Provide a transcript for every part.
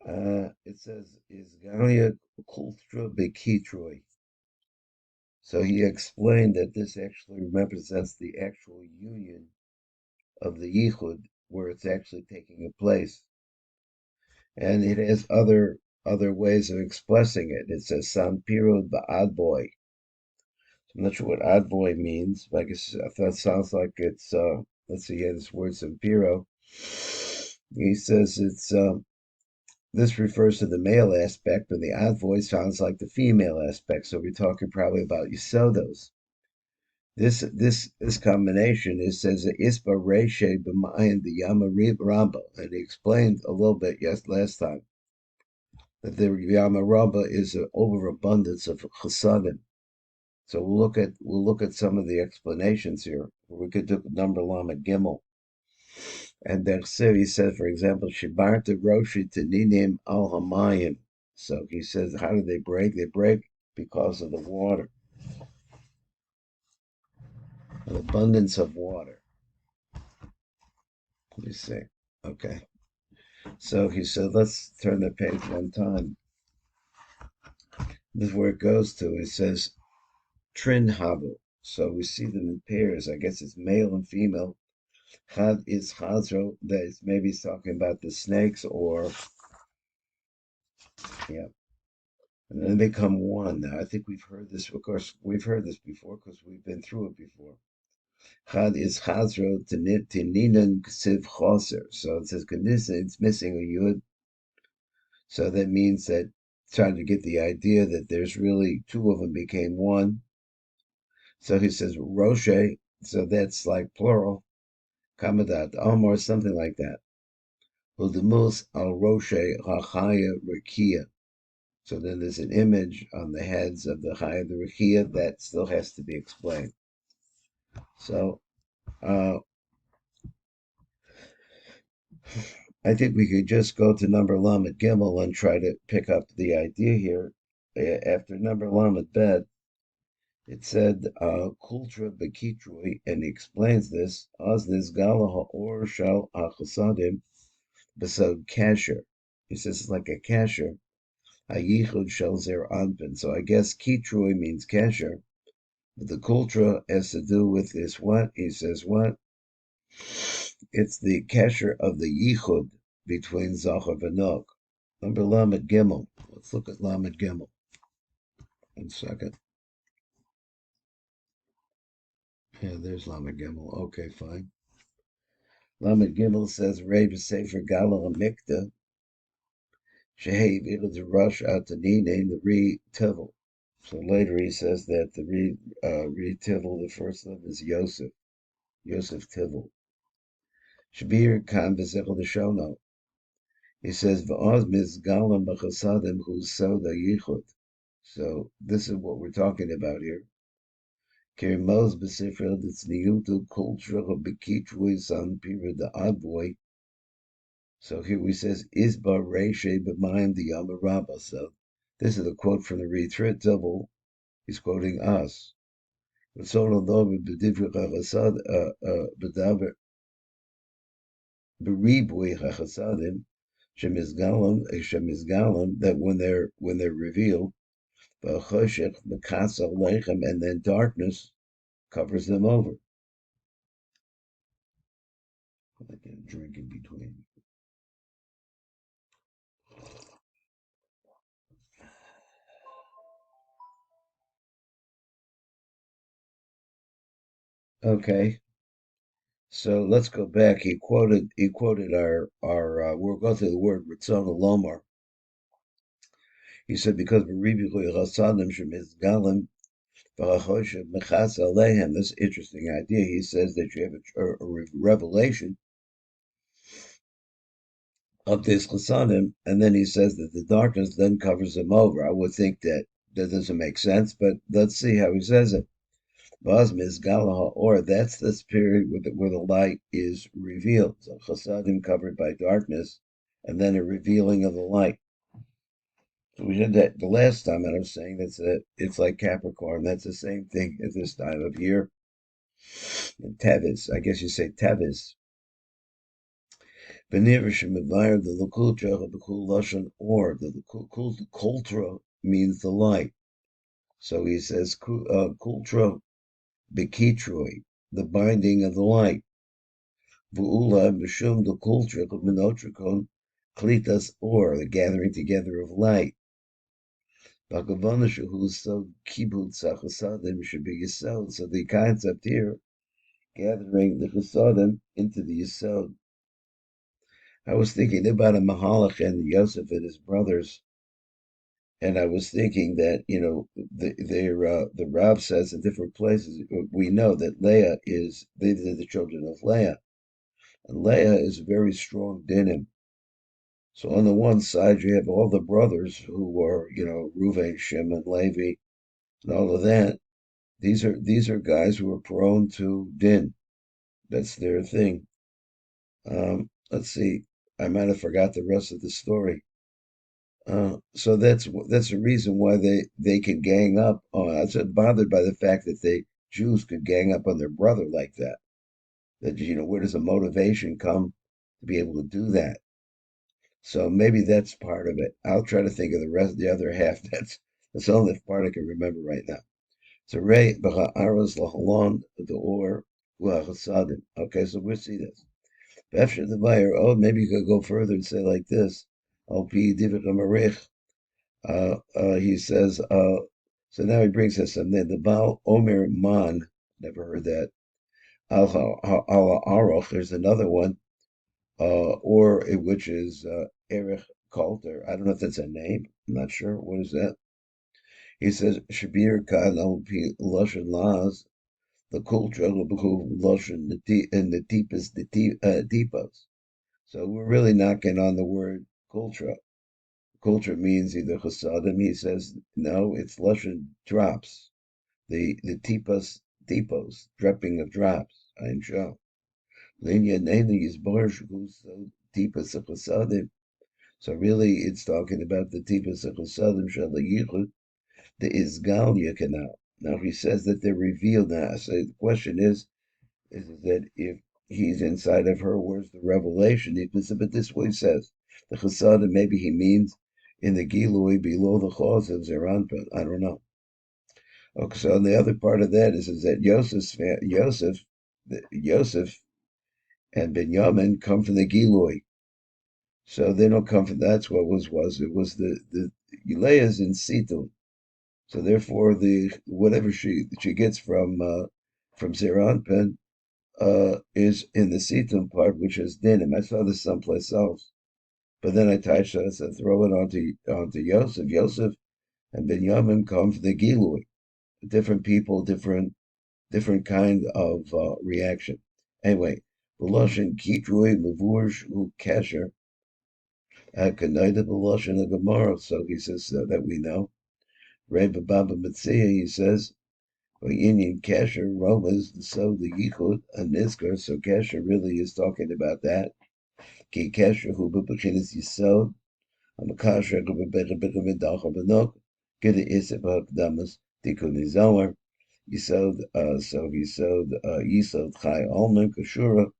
It says, is Galia Kultra BKitrui. So he explained that this actually represents the actual union of the Yichud, where it's actually taking place. And it has other ways of expressing it. It says Sanpiro Ba'ad boy. I'm not sure what odd boy means, but I guess that sounds like it's let's see, yeah, this word Sanpiro. He says it's this refers to the male aspect, but the odd voice sounds like the female aspect. So we're talking probably about Yisodos. This combination is says Ispa Reshe b'mayin the Yama Ramba, and he explained a little bit last time that the Yama Ramba is an overabundance of chasadim. So we'll look at some of the explanations here. We could do number Lamed Gimel, and then he says, for example, Shibarta Roshi Teninim Al Hamayim. So he says, how do they break? They break because of the water, an abundance of water. Let me see. Okay. So he said, let's turn the page one time. This is where it goes to. It says Trin Havu. So we see them in pairs. I guess it's male and female. Chad is Chazro. That is maybe talking about the snakes, or yeah, and then they become one. Now I think we've heard this. Of course, we've heard this before because we've been through it before. Chad is Chazro Tininan Ksiv Choser. So it says Kanisa. It's missing a yud. So that means that trying to get the idea that there's really two of them became one. So he says Roche, so that's like plural, Kamadat, Omar, something like that. Udemus al Roche Hachaya Rekia. So then there's an image on the heads of the Chaya, the Rekia, that still has to be explained. So I think we could just go to number Lamed Gimel and try to pick up the idea here. After number Lamed Bet, it said Kultra BKitrui, and he explains this. Osnis Galaha or Shal Achasadim besod Kasher. He says it's like a kasher. Hayichud Shal Zer Anpin. So I guess Kitrui means kasher, but the Kultra has to do with this what? He says what? It's the kasher of the Yichud between Zachar and Nog. Number Lamed Gimel. Let's look at Lamed Gimel. 1 second. Yeah, there's Lamed Gimel. Okay, fine. Lamed Gimel says, Rei Sefer Gala Mikta, Shehev Ila to rush out to name the Re Tivel. So later he says that the Re Tivel, the first of them is Yosef Tivel. Shabir Khan Bezekel the Shono. He says, Va'oz Miz Gala Machasadim who's Soda Yichud. So this is what we're talking about here. Kerimoz Besifra, that's Niyutu Kultra BKitrui San Pira the Adboy. So here he says, Isba Reshe B'mayim the Yamarabba. So this is a quote from the Retreat Double. He's quoting us. Beribui Chachasadim Shemizgalim, that when they're revealed, and then darkness covers them over. I can drink in between. Okay, so let's go back. He quoted our we'll go through the word Ritzon Lomar. He said because this interesting idea. He says that you have a revelation of this chasanim, and then he says that the darkness then covers them over. I would think that doesn't make sense, but let's see how he says it. Basmiz Galaha, or that's this period where the light is revealed. So chasadim covered by darkness, and then a revealing of the light. So we did that the last time, and I was saying it's like Capricorn. That's the same thing at this time of year. And Teves, I guess you say Teves. Benirishim admired the Kultra Bekul Lashon or the Kultra means the light. So he says Kultra BKitrui, the binding of the light. Vu'ula Mishum the Kultra Minotrikon Klitas or the gathering together of light. Bhagavanisha who so kibbutz chasadim should be yisod. So the concept here, gathering the chasadim into the yisod. I was thinking about a Mahalach and Yosef and his brothers, and I was thinking that the Rav says in different places we know that Leah is these are the children of Leah, and Leah is very strong dinim. So on the one side you have all the brothers who are Reuven, Shimon, Levi, and all of that. These are guys who are prone to din. That's their thing. Let's see. I might have forgot the rest of the story. So that's the reason why they can gang up. I was bothered by the fact that Jews could gang up on their brother like that. That where does the motivation come to be able to do that? So maybe that's part of it. I'll try to think of the other half. That's the only part I can remember right now. So Ray Aros Lahalon the or Chasadim. Okay, so we'll see this. After the buyer, maybe you could go further and say like this. He says, so now he brings us something. The Baal Omer Man, never heard that. Al Aroch, there's another one, or which is Erich Kalter. I don't know if that's a name. I'm not sure. What is that? He says, Shabir Kan Al Pi Lashon Laz, the culture Lashon in the deepest deepos. So we're really knocking on the word culture. Culture means either chasadim. He says no, it's lashon drops. The tipos dripping of drops. Ein show. Linya nene is barsh tipas of chasadim. So really, it's talking about the tipas of chasadim shel yichud. The isgalia canal. Now he says that they're revealed now. So the question is that if he's inside of her, where's the revelation? But this way he says. The chasadim, maybe he means in the Gilui below the cause of Zeranpin. I don't know. Okay, so the other part of that is that Yosef and Benjamin come from the Gilui. So they don't come from that's what was. It was the Leah's in Situm. So therefore the whatever she gets from Zeranpin is in the Situm part, which is Dinim. I saw this someplace else. But then I touched on it and throw it onto Yosef. Yosef and Binyamin come from the Gilui. Different people, different kind of reaction. Anyway, B'loshen Kitrui Mavursh Kesher Kanaida B'loshen of Gemara. So he says that we know. Rebbe Baba Metzia, he says, Indian Kesher, Romans, so the Yichud, and Nizkar. So Kesher really is talking about that. Ki Kesher Hu B'Bechinis Yisod. Amakasher B'Beta B'Dacha B'Nok. Get it Isip HaKdamas Tikkun Zohar. Yisod, so Yisod Chai Olmim Kashura.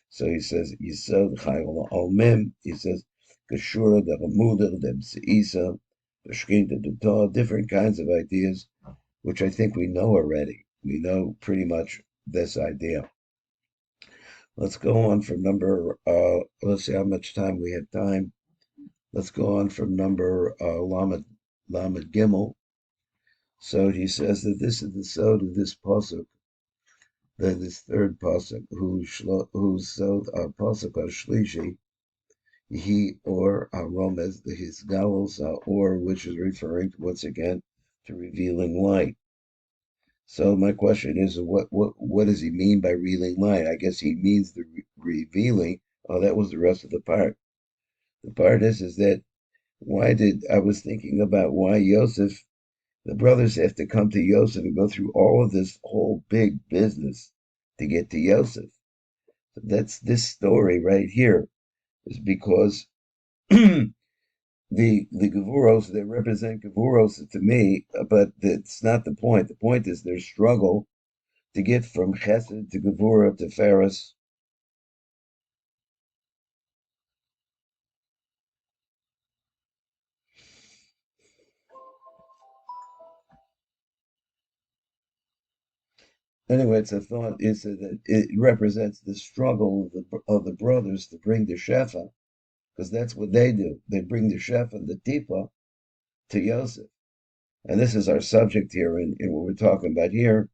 So he says Yisod Chai Olmim. He says Kashura the Hamuda the Seisa the Shkinta the Torah. Different kinds of ideas, which I think we know already. We know pretty much this idea. Let's go on from number. Let's see how much time we have time. Let's go on from number Lamed Gimel. So he says that this is the sod of this pasuk, that this third pasuk, who's sod pasuk shlishi, he or Romez, his gallows or which is referring to, once again to revealing light. So my question is, what does he mean by revealing light? I guess he means the revealing. Oh, that was the rest of the part. The part is that I was thinking about why Yosef. The brothers have to come to Yosef and go through all of this whole big business to get to Yosef. So that's this story right here is because the Gevuros, they represent Gevuros to me, but it's not the point. The point is their struggle to get from Chesed to Gevura to Ferris. anyway, it's a thought is that it represents the struggle of the brothers to bring the shefa, because that's what they do. They bring the shefa and the tipa to Yosef. And this is our subject here, and what we're talking about here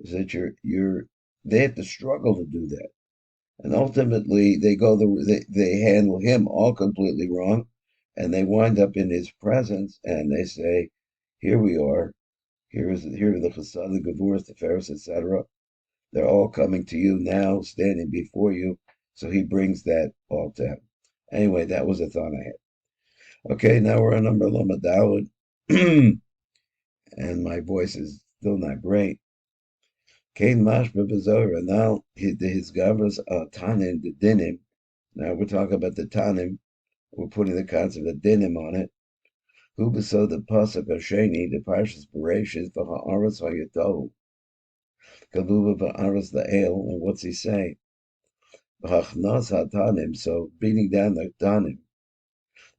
is that they have to struggle to do that. And ultimately they handle him all completely wrong, and they wind up in his presence and they say, here we are, here are the Chasad, the Gavur, the Pharaohs, etc. They're all coming to you now, standing before you. So he brings that all to him. Anyway, that was a thought I had. Okay, now we're on number Lama Dawud. And my voice is still not great. Kain Mashba Bazora. Now his gavras Tanim, the Dinim. Now we're talking about the Tanim. We're putting the concept of Dinim on it. Who beso the Pasuk Osheni, the Parshas Bereshis, the Ha'aras Hayatohu. Kaluva Ba'aras the Ale, and what's he saying? B'hachnas HaTanim, so beating down the Tanim.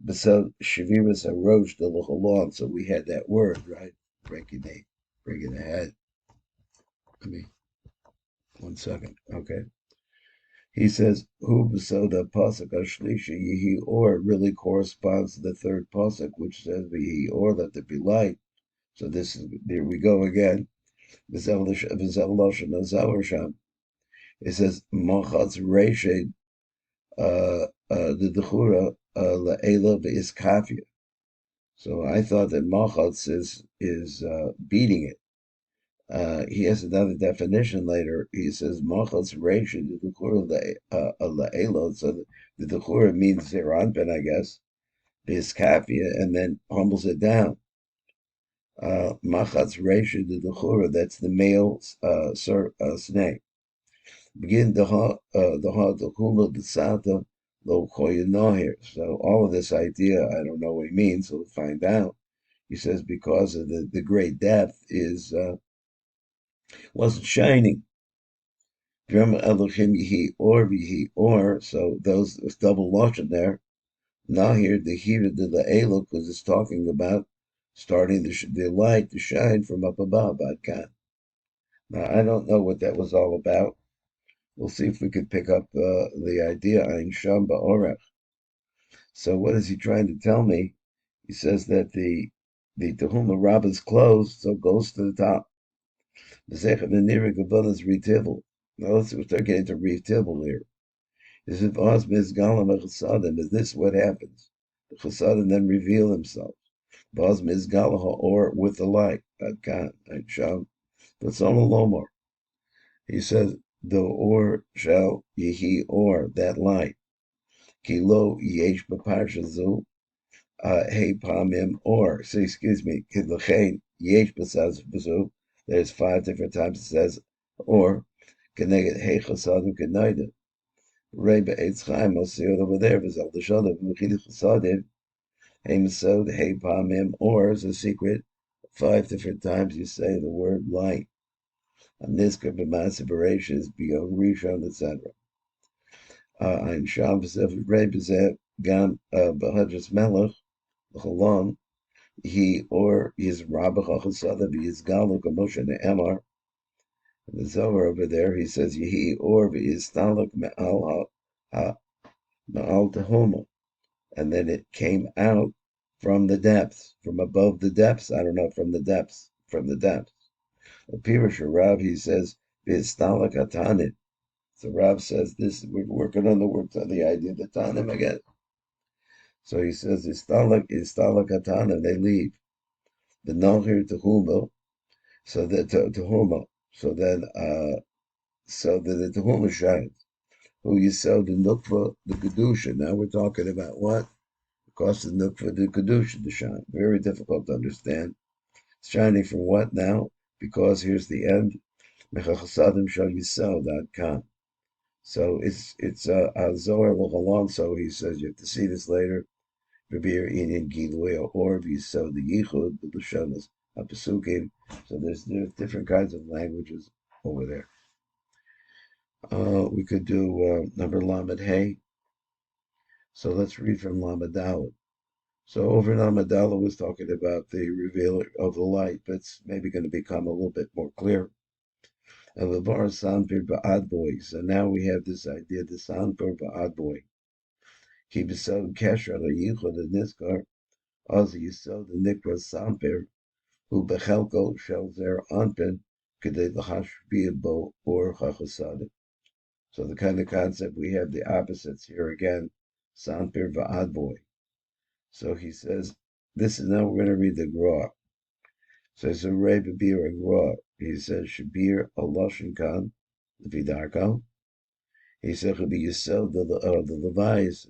Beso Shaviras HaRosh the L'chalon, so we had that word, right? Breaking the head. Let me, 1 second, okay. He says, "Hu b'soda pasuk ashlishi yihi or" really corresponds to the third pasuk, which says "Yihi or," let there be light. So there we go again. It says "Machatz reished the dechura la'ela v'iskafia." So I thought that machatz is beating it. He has another definition later. He says machas reisha the duchura la'elot. So the duchura means zeranben, I guess, biskafia, and then humbles it down. Machas reisha the duchura. That's the male snake. Begin the duchura the sata lo koyanohir. So all of this idea, I don't know what he means. So we'll find out. He says because of the great depth wasn't shining. Drama Elohim Yihi Or, so those double lashon there. Now here the Hira de la Elo, because it's talking about starting the light to shine from up above. Now I don't know what that was all about. We'll see if we could pick up the idea Ein Sham Ba'orech. So what is he trying to tell me? He says that the Tehuma Rabbah is closed, so it goes to the top. The Zechem Nira Gavon is retivul. Now let's start getting to retivul here. Is if Oz Mizgalam Chasadim, is this what happens? The Chasadim then reveal themselves. Oz Mizgalaha or with the light. Adkan, Sham. But Lomar. He says, the or shall Yehi or, that light. Kilo Yesh Baparshazu, Hey Pamim or. So excuse me, Kidlachain Yesh Basazu. There's 5 different times it says or. Connected Hey Chasadim Kenaida. Reba Eitz Chaim, I'll see it over there. V'zal D'Shodav, V'chidich Chasadim, Hey Mesod, Hey Pamim, or is a secret. 5 different times you say the word light. And this could be massive bereshis, beyond Rishon, etc. Ein Sham V'zev Reba Zev Gam B'Hadras Melech, L'Cholon, he or his Rabba Chasadim, his Galuk, Moshe Ne'emar. The Zohar over there, he says, Yehi or v'yistalak me'al tahoma. And then it came out from the depths, from above the depths. I don't know, from the depths. Pirush Rav, he says, v'yistalak atanim. So Rav says this, we're working on the words on the idea of the tanim again. So he says, istalak atanim, they leave. The nohir tehuma, so that tehuma. So then so that the Tehuma shines. Who you sell the Nukva, the Kedusha. Now we're talking about what? It costs the Nukva, the Kedusha to shine. Very difficult to understand. It's shining from what now? Because here's the end. Mechachasadim.com. So it's Zohar L'Chalon, so he says you have to see this later. Rabir Inyan Gilui or Yisod the Yichud, the Lushanas Apasukim. So there's different kinds of languages over there. We could do number Lamed Hey. So let's read from Lamed Daled. So over in Lamed Daled was talking about the revealer of the light, but it's maybe going to become a little bit more clear. of a bar sanpir ba'ad boy. So now we have this idea, the sanpir ba'ad boy. Keep so kesher the yichud the niskar, az yisod the nikra sanpir, who bechelko shel zer anpin, kedei l'hashbi bo or chachasad. So the kind of concept we have the opposites here again, sanpir va'ad boy. So he says, this is now we're going to read the Gra. So it's a Rebbe Bir a Gra. He says, Shabir Aloshin Khan, Vidarko. He said, could be Yisel, the Levi's,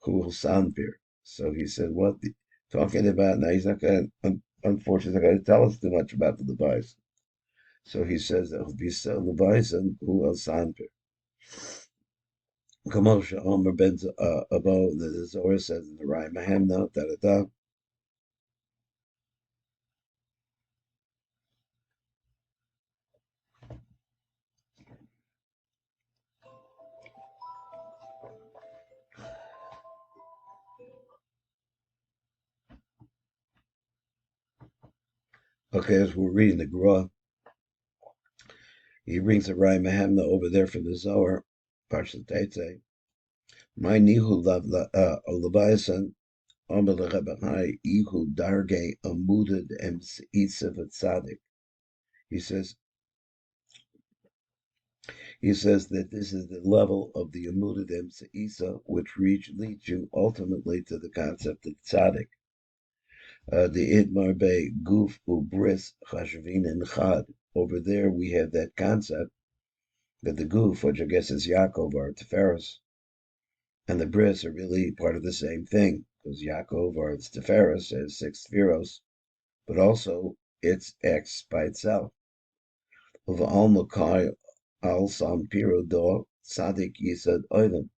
who will Sanpir. So he said, what talking about? Now he's not going to, unfortunately, not going to tell us too much about the Levi's. So he says that will be Yisel Levi's and who will Sanpir. Kamosha Omer Ben Abo, the Zohar says in the Rai Mahemna, da da da. Okay, as we're reading the Gra, he brings the Rai Mahemna over there from the Zohar, Parshat Teitze. My nihu levayasan omer lerebachai ihu darge amuded em seitzav tzaddik. He says that this is the level of the amuded em seitza, which leads you ultimately to the concept of tzaddik. The idmar be guf ubris chashvin and chad. Over there we have that concept that the guf, which I guess is Yaakov or Teferes, and the bris are really part of the same thing, because Yaakov or its Teferes has 6 spheros, but also it's X by itself. Of al Makai al Sampiro do Sadik Yisad Oilam.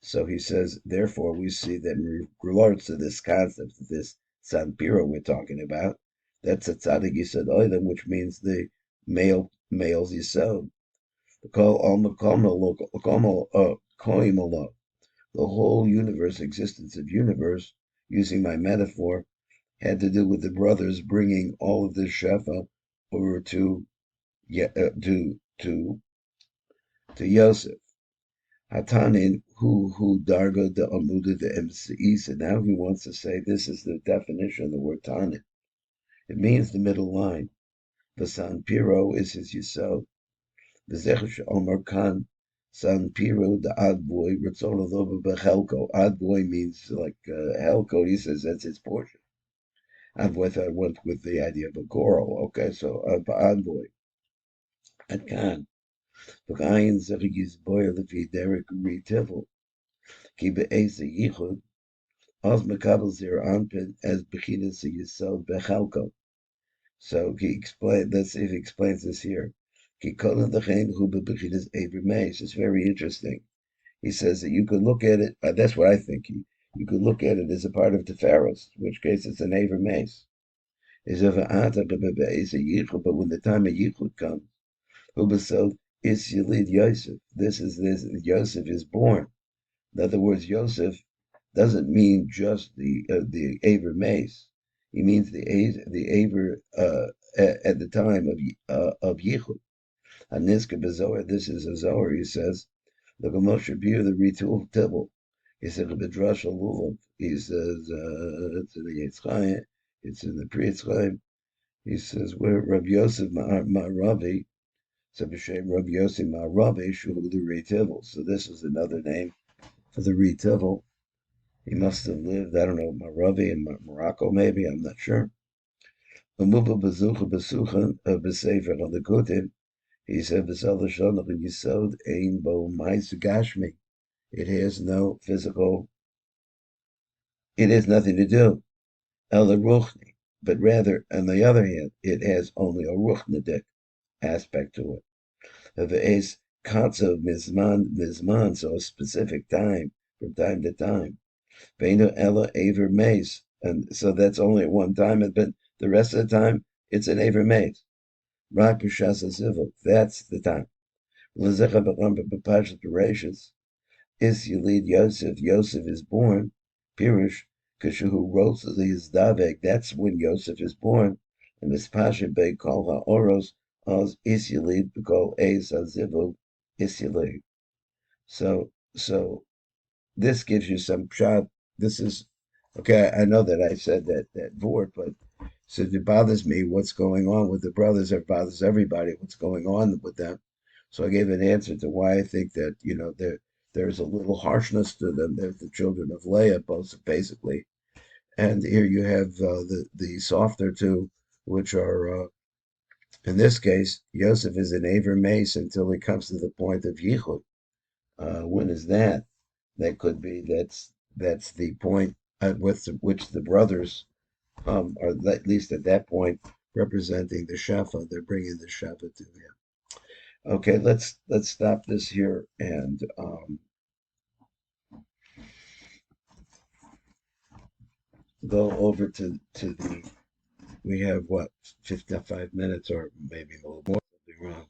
So he says, therefore, we see that in regards to this concept, this Sampiro we're talking about, that's a Tzadik Yisad Oilam, which means the male's Yisod. The call al Makom the whole universe, existence of universe, using my metaphor, had to do with the brothers bringing all of this shefa over to Yosef. Hatanin who darga de amuda de emseis, and now he wants to say this is the definition of the word tanin. It means the middle line. The San Piro is his yisod. The Zechesh Omar Khan San Piro the Adboy Ritzona Loba Bechelko. Adboy means like Helko. He says that's his portion. Adboy I went with the idea of a coral. Okay, so Adboy. At Khan. V'chayin Zechigis Boy Lefi Derek Retivel. Ki Be'esa Yichud. Oz Mekabel Zir Anpin as Bechinas Yisod Bechelko. So he explained. Let's see if he explains this here. It's very interesting. He says that you could look at it. That's what I think. You could look at it as a part of Teferos, in which case it's an Aver Mace. But when the time of Yichud comes, is Yelid Yosef. This Yosef is born. In other words, Yosef doesn't mean just the Aver Mace. He means the Aver at the time of Yichud. Aniska Bezoar, this is a Zohar, he says, the Moshe Bir, the Ritul Tibble. He said, the Bedrash Lulav, he says, it's in the Yitzchayim, it's in the Pri Yitzchayim. He says, where Rabbi Yosef Ma'aravi, so B'Shem Rabbi Yosef Ma'aravi, Shuhu the Ritivul. So this is another name for the Ritivul. He must have lived, I don't know, Ma'aravi in Morocco, maybe, I'm not sure. Umuba Bezucha Besuchan, Besefer on the Kutim. He said, Yisod ein bo mais gashmi. It has no physical, it has nothing to do. El ruchni. But rather, on the other hand, it has only a ruchnidik aspect to it. V'es katzav mizman, so a specific time, from time to time. Veinu ela aver maze. And so that's only at one time, but the rest of the time, it's an aver maze. Rak b'shas zivul. That's the time. L'zecha b'cham b'pashas Bereshis is Yelid Yosef. Yosef is born. Pirush kashuhu rotz is davek. That's when Yosef is born. And this pasha be kol ha'oros Isili B'Kol Eis Azivu Isili. So this gives you some shot. This is okay. I know that I said that word, but so it bothers me what's going on with the brothers. It bothers everybody what's going on with them. So I gave an answer to why I think that there's a little harshness to them. They're the children of Leah, both basically, and here you have the softer two, which are in this case Yosef is an Aver Mace until he comes to the point of Yichud. When is that? That could be that's the point at which the brothers are at least at that point representing the Shafa. They're bringing the Shafa to him. Okay, let's stop this here and go over to the. We have what 55 minutes or maybe a little more. Something wrong.